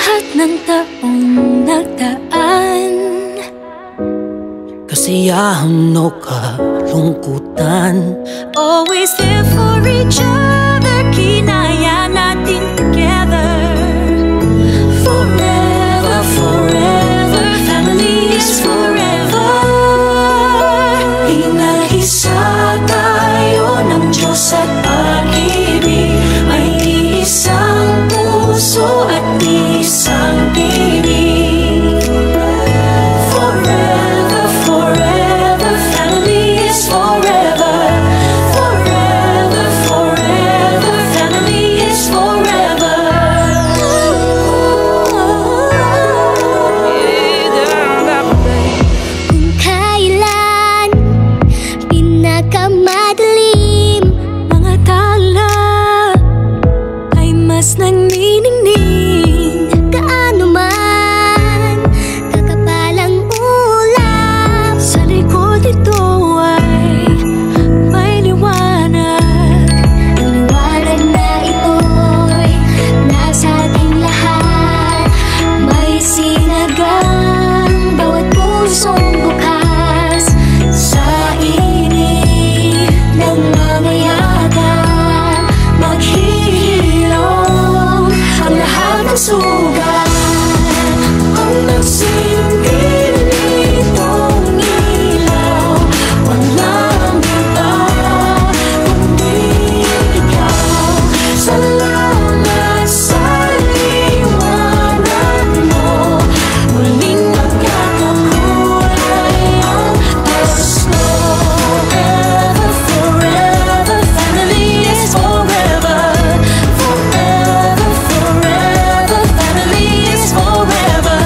lahat ng taong nagdaan. Kasiyahan o kalungkutan, always there for each other, kinaya natin together. Forever, forever, family is forever. Inag-isa tayo ng Diyos at pag-ibig, may isang puso at isang tinig. Forever, forever, family is forever. Forever, forever, family is forever. Kung kailan pinakamadilim, mga tala ay mas nagniningning. Gaano man kakapalang ulap, sa likod ito ay may liwanag. Ang liwanag na ito'y nasa ating lahat, may sinagang bawat pusong bukas. Sa init ng mamayagan, maghihilom ang lahat ng sugat. Ang nagsilbi nitong ilaw, walang iba kundi ikaw. Salamat sa liwanag mo, muling magkakakulay ang Pasko. Forever, forever, family is forever. Forever, forever, family is forever.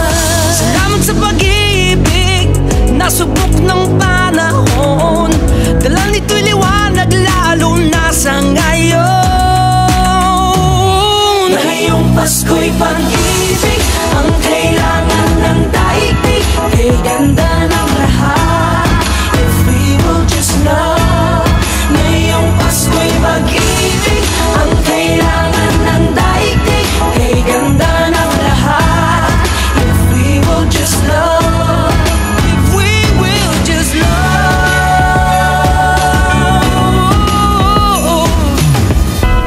salamat sa pag-ibig, nasubok ng panahon. Dala nito'y liwanag lalo na sa ngayon. Ngayong Pasko'y pag-ibig ang kailangan ng daigdig, kay ganda ng lahat, if we will just love. Ngayong Pasko'y pag-ibig ang kailangan ng daigdig, kay ganda ng lahat, if we will just love. If we will just love.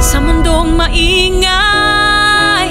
Sa mundong maingay,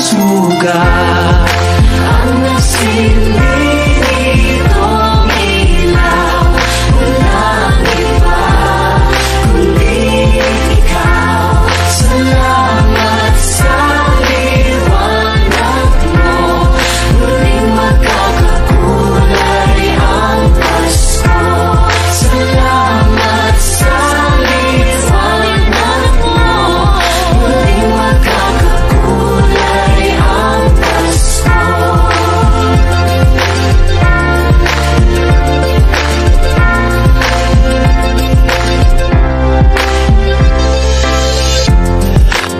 suga. Ang nagsilitong ilaw, walang iba kundi ikaw. Salamat sa liwanag mo, muling magkakakulay ang Pasko. Salamat sa liwanag mo, muling magkakakulay ang Pasko.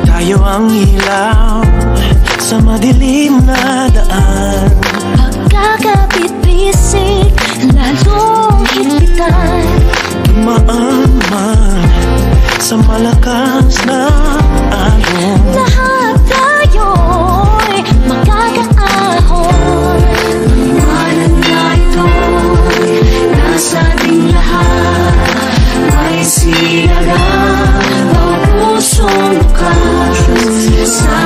Tayo ang ilaw sa madilim na daan. Pagkakapit-bisig, lalong higpitan. Dumaan man sa malakas na alon. Lahat tayo'y magkakaahon. Liwanag na ito'y nasa ating lahat. May silagan ang pusong bukas. Sa